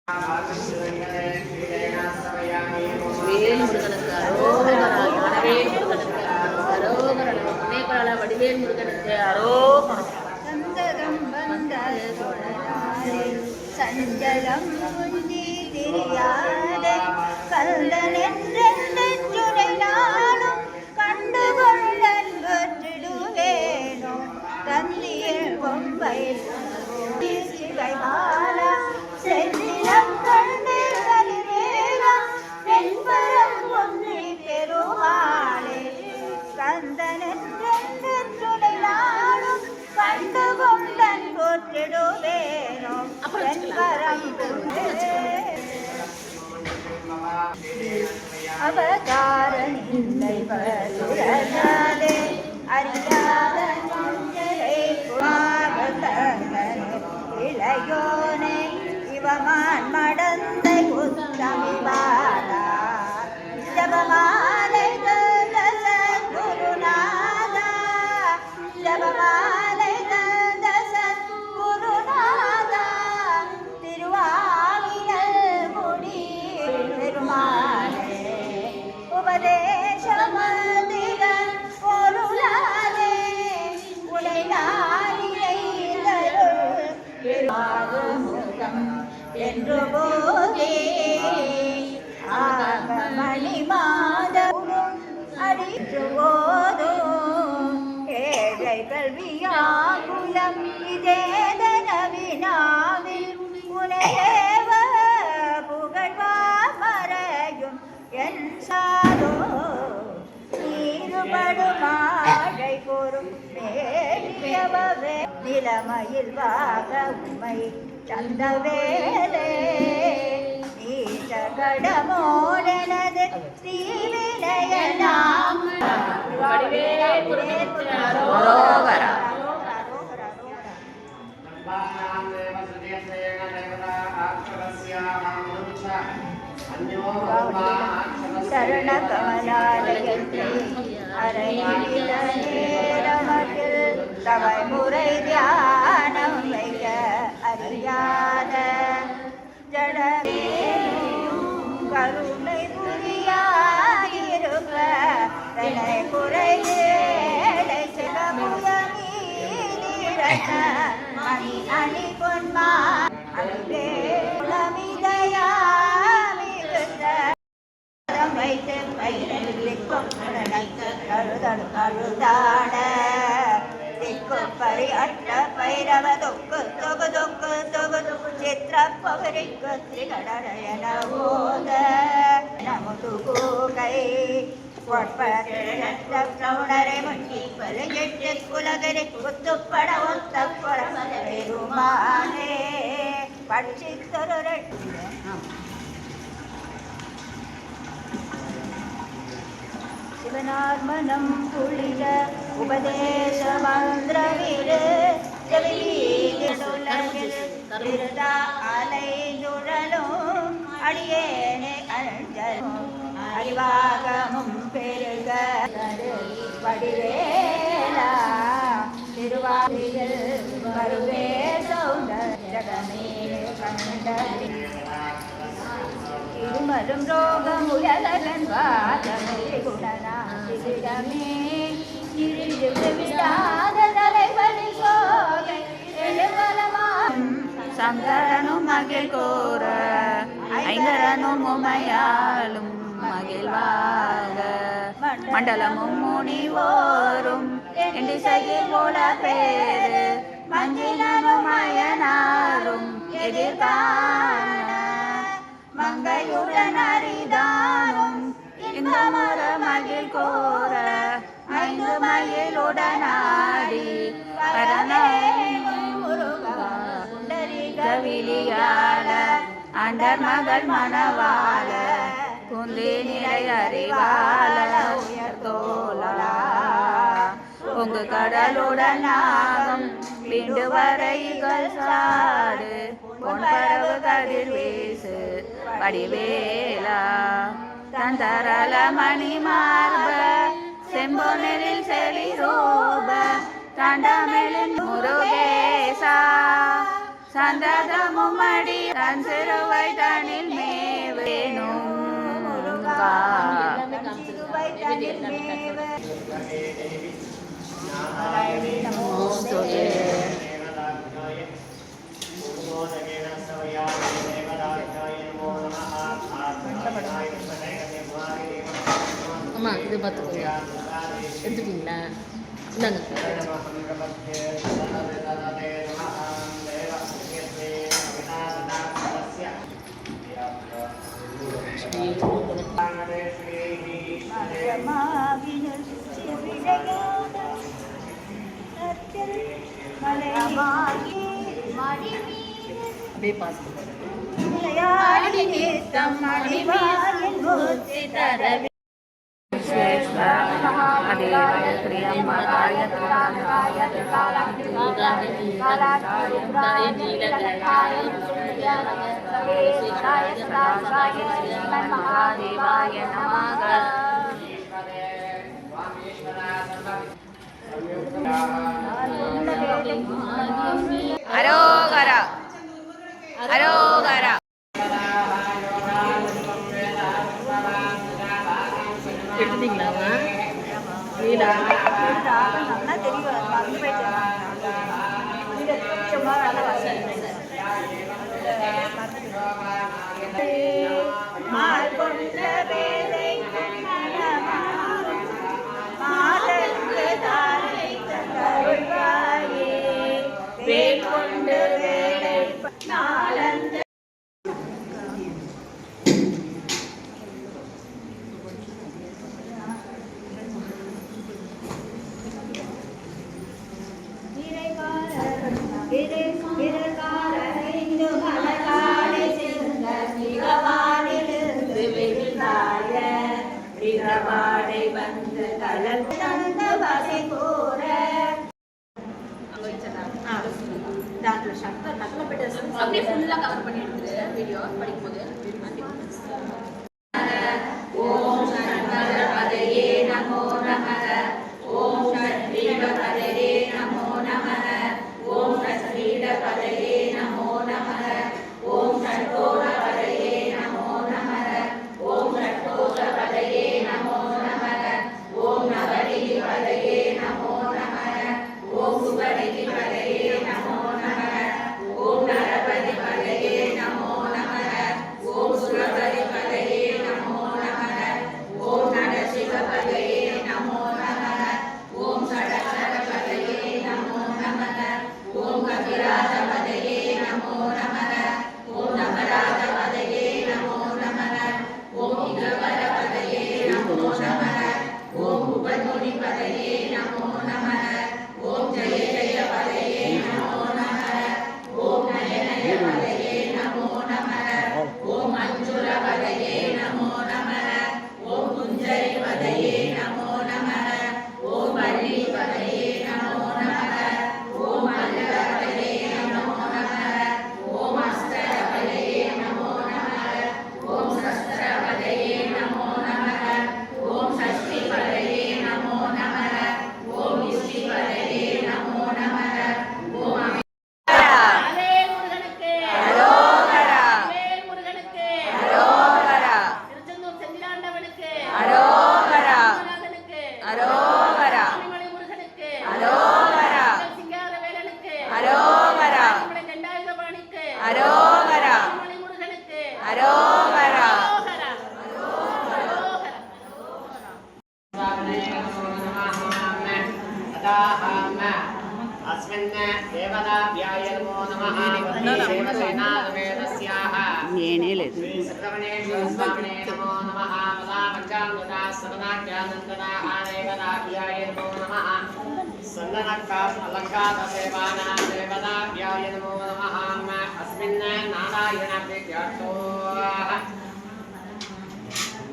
வேல் முருகனுக்கு அரோகரா, ஞானவேல் முருகனுக்கு அரோகரா, புண்ணியகரா வடிவேல் முருகனுக்கு அரோகரா. சந்தகம் வந்த சஞ்சலம் குஞ்சி தெரியாத கல்லனென்றென்றுரை நாளும் கண்டுகொள்ளன் வெற்றிடுவேனோ தந்தியில் பொம்பை சிகைமால செந்திலம் கண்ணில் கலிவேகம் வெண்பரம் பொன்னி பெருமாளே கந்தனென்றென்றுரை நாளும் கண்டுகொள்ளன் போற்றிடுவேனோ வெண்பரம் அவதாரனில்லை வருடனாலே அறியாத இளையோனை இவமான் மடந்தை புத்தமிவாதா ஜபமாலை குருநாதா ஜபமாலை குருநாதா திருவாவினல் முடி பெருமாளே உபதேசமதிக பொருளாலே உலை நாளிலை பெருமாறுமுகம் என்று போதே ஆகமணி மாதம் அடித்து போதும் ஏழை கல்வியாகுலம் இதேதன வினாவில் உனையேவ புகழ்வார் மறையும் என் சாதோ நீருபடுமாழை பொறும் நேரியவே நிலைமையில் வாக உண்மை சந்தவேலே நீச்ச கடமோடனது தீவினையெல்லாம் அரோகரா. சரணகமலாலயத்தில் அரையில நேரமத்தில் தவை முறை தியானம் வைக்க அறியாத ஜடமே கருணை புரியாயிருப்ப தன்னை குறையேடை சிவமுயமீரட்ட மணி அணி பொன்மா அன்பே உளமிதையா வைத்து பயிரிக்கும் கழுதாட திக்குப்பறி அட்ட பைரவ தொக்கு தொகு தொக்கு தொகு சித்திர பவரிக்கு திரிகடன போத நமுதுகு கை பிரௌணரை முட்டி பலஞ்செட்டு குலகரி குத்துப்பட ஒத்த பரமத பெருமானே பட்சி தொரு சிவனார்மனம் புளிர உபதேச மந்திரவிரு அலைந்துழலும் அடியேனே அஞ்சலும் அறிவாகமும் பெருக வடிவேலா திருவாரியில் வருவே சௌந்தரமே கண்டதி இருமலும் ரோகம் உயலகன் வாதமே குணநாசிடமே விடாத தலைவலி சோகை எழுவலமாம் சங்கரனும் மகிழ் கோர ஐங்கரனும் உமையாலும் மகிழ்வாக மண்டலமும் முனிவோரும் என்று செய்யும் போல பேரு மஞ்சிலனும் அயனாரும் எதிர்காண மங்கையுடன் அரிதானும் இந்த மர மகிழ் கோர ஐந்து மயிலுடனாடி கவிலியால அண்டர் மகள் மணவாள குந்தி நிலை அறிவாள உயர்தோலா உங்கு கடலுடன் நாகம் விண்டு வரைகள் சாடு பொன்பரவு கதிர் வீசு வடிவேலா தந்தரல மணி மார்ப செம்பொனில் செலி ரூப தண்டமிழின் முருகேசா சந்ததமும் அடி தன் சிறுவை கங்கா எல்லாமே காமிச்சிருக்காங்க. நமோஸ்துதே. அம்மா இது பார்த்துக்கோங்க, எடுத்துட்டீங்களா? இந்தாங்க. அப்படியே பாஸ் மகாதேவாய நமக. அரோகரா அரோகரா. எடுத்துட்டீங்களாமா? வீடா அப்படியே ஃபுல்லா கவர் பண்ணி எடுத்துரு வீடியோ படிக்கும்போது. ஓம் சண்பதயே நமோ நமः. ஓம் சத்ரீவபதயே நமோ நமः. ஓம் சத்ரீவபதயே நமோ நமः. ஓம் ஷட்கோணபதயே நமோ நமः. ஓம் ஷட்கோணபதயே நமோ நமः. ஓம் நவநிதிபதயே நமோ நமः. ஓம் சுபநிதிபதயே நமோ நமः. ஓம் நரபதிபதயே நமோ நமः. ஓம் சுரபதிபதயே நமோ நமः. ஓம் நடசிவபதயே நமோ நமः. ஓம் சடகரபதயே நமோ நமः. ஓம் கபிராஜபதயே நமோ நமः. ஓம் நவராஜபதயே நமோ நமः. ஓம் இகவரபதயே நமோ நமः. ஓம் உபநுனிபதயே நமோ நமः. ஓம் ஜெய ஜெயபதயே நமோ நமः. ஓம் நயனயபதயே நமோ நமः. ஓம் அஞ்சுரபதயே நமோ நமः. ஓம் குஞ்சரிபதயே நமோ நமः. ஓம் வள்ளிபதயே நமோ நமः. ஓம் அல்லபதயே நமோ நமः. ஓம் அஸ்தரபதயே நமோ நமः. ஓம் சஸ்திரபதயே நமோ நமः. ஓம் சஷ்டிபதயே நமோ நமः. ஓம் யுஷ்டிபதயே நமோ நமः. ஓம் அலே முருகனுக்கு அரோகரா அலே முருகனுக்கு அரோகரா திருச்செந்தூர் செந்திலாண்டவனுக்கு அரோகரா நாதனுக்கு அரோகரா சாமிமலை முருகனுக்கு அரோகரா சிங்காரவேலனுக்கு அரோகரா சாமிமலை தண்டாயுதபாணிக்கு அரோகரா சாமிமலை முருகனுக்கு அரோகரா. அரோகரா அரோகரா. अस्मिन् देवताभ्याय नमो नमः. देवसेनावेदस्याः ఏనే లేదు. श्रीसुब्रह्मण्येश्वर स्वामिने नमो नमः. पञ्चामृता सर्वनाख्यानन्दनाः देवताभ्याय नमो नमः. सन्ननकालङ्कातसेवानां देवताभ्याय नमो नमः. अस्मिन् नारायणप्रीत्यार्थो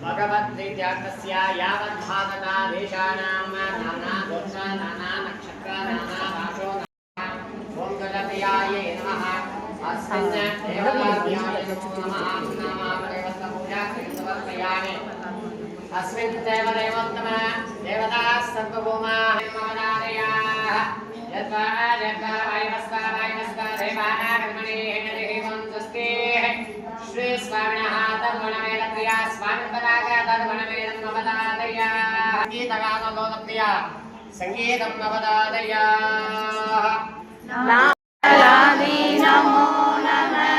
भगवद्प्रीत्यार्थस्य यावद्भागतादेशानां नानादोष नानानक्षत्र नानाराशो ॐ गणपयाय नमः. अस्मिन् देवताभ्याय नमो नमः. नामावदेवतपूजा समर्पयामि. अस्मिन् देवदेवोत्तम देवताः सर्वभौमाः ममनादयाः यद्वा देवानां कर्मणि हेणदेवं स्वस्ति श्री स्वामिनः तद्गुणवेदप्रिया स्वामिपदाका तद्वनमेनं नवदादय गीतगानलोकप्रिया संगीतं नवदादय लादी नमो नमः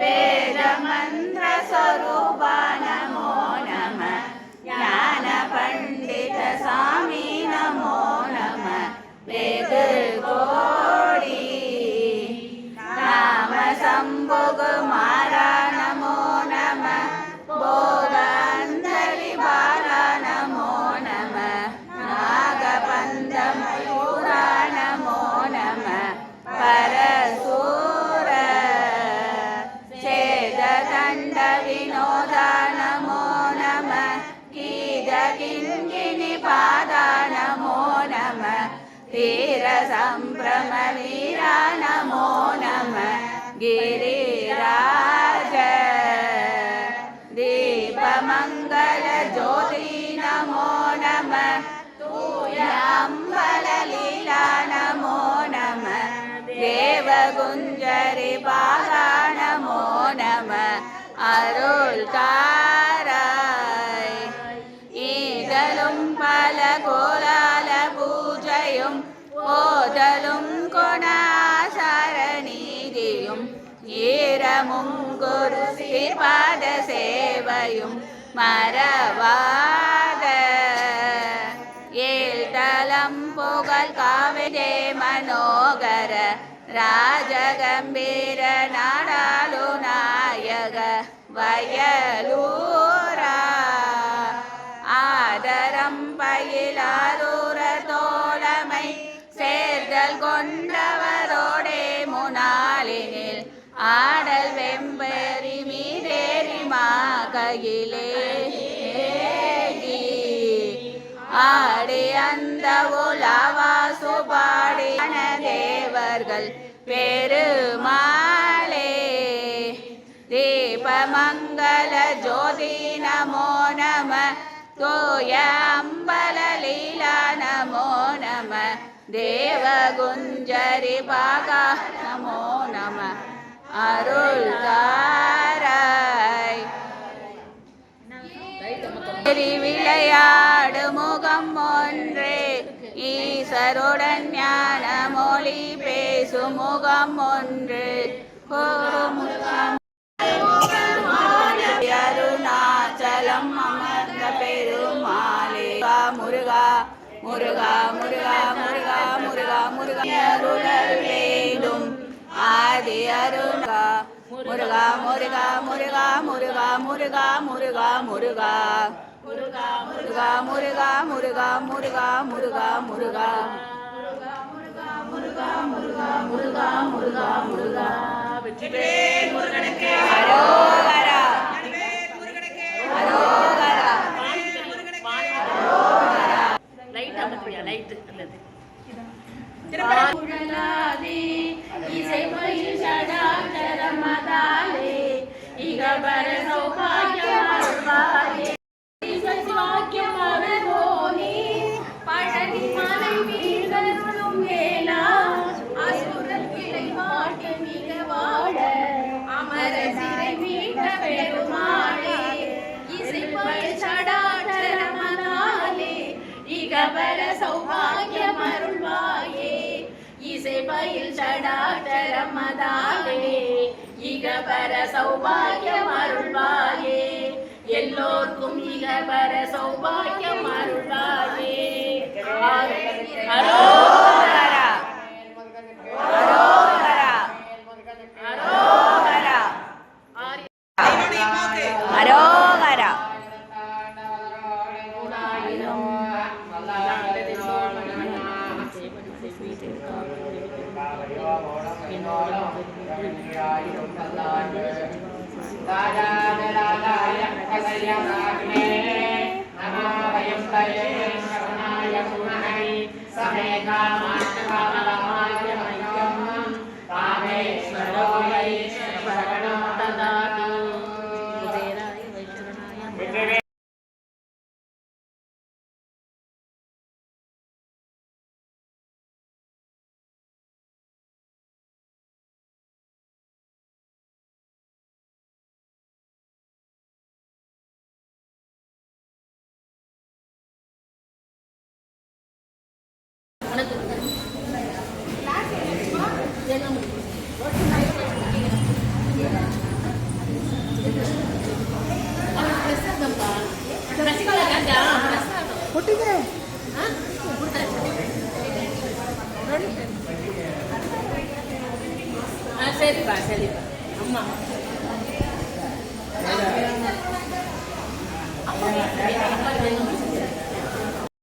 वेद मंत्र स्वरूप नमो नमः ज्ञान पंडित स्वामी नमो नमः वेद कोडी नाम संभोग मारा नमो नमः भोगांतरि बाला नमो नमः नागपंदम पूरा नमो नमः परसूर छेददंड विनोदा नमो नमः कीद किंकिणी पादा नमो नमः वीर संभ्रम वीरा नमो नमः गिरिराज दीपमंगल ज्योति नमो नमः तूयाम्बल लीला नमो नमः देवगुंजरि बाला नमो नमः अरुळ्काराय ईदलुं पल कोलाल पूजयुं ओदलुं कोणासरणीदियुं ஈரமுங்குரு ஸ்ரீபாத சேவையும் மறவாத ஏழ்தலம் புகழ் காவிஜே மனோகர ராஜகம்பீர நாடாளு நாயக வயலூரா ஆதரம் பயிலாரூர தோழமை சேர்தல் கொண்டவரோடே முனாலினில் ஆடல் வெம்பெறி மீதேறி மாகையிலே ஆடி அந்த உலாவா சுபாடி தேவர்கள் பெருமாளே தீபமங்கல ஜோதி நமோ நம தோய அம்பல லீலா நமோ நம தேவகுஞ்சரி பாகா நமோ நம அருள்தாராய் விளையாடு முகம் ஒன்றே ஈசருடன் ஞான மொழி பேசும் முகம் ஒன்று அருணாச்சலம் அமர்ந்த பெருமாளே முருகா முருகா முருகா முருகா முருகா முருகா அருளர் வேலும் ஆதி அருணா முருகா முருகா முருகா முருகா முருகா முருகா முருகா முருகா முருகா முருகா முருகா முருகா முருகா முருகா முருகா முருகா முருகா முருகா முருகா வெற்றிவேல் முருகனுக்கு அரோகரா அரோகரா அரோகரா லைட் அமர்த்தியா லைட் அல்லது திருப்பதி இசை பயில் சடாச்சர மதாலே இகபர சௌபாகியம் அருள்வாயே வாக்கியம் அருள்வோனே பழனி மலை வீரருளும் வேளா அசுரர் கிளை மாட்டு மிக வாழ அமர சிறை மீட்ட பெருமாளே இசை பயில் சடாச்சர மதாலே இகபர சௌபாகியம் அருள்வாயே இசை பயில் சடாச்சர மதாலே இகபர சௌபாகியம் அருள்வாயே எல்லோர்க்கும் இகபர சௌபாகியம் அருள்வாயே அரோகரா அரோகரா அரோகரா அரோகரா கொட்டிங்க சரிப்பா சரிப்பா அம்மா அப்பா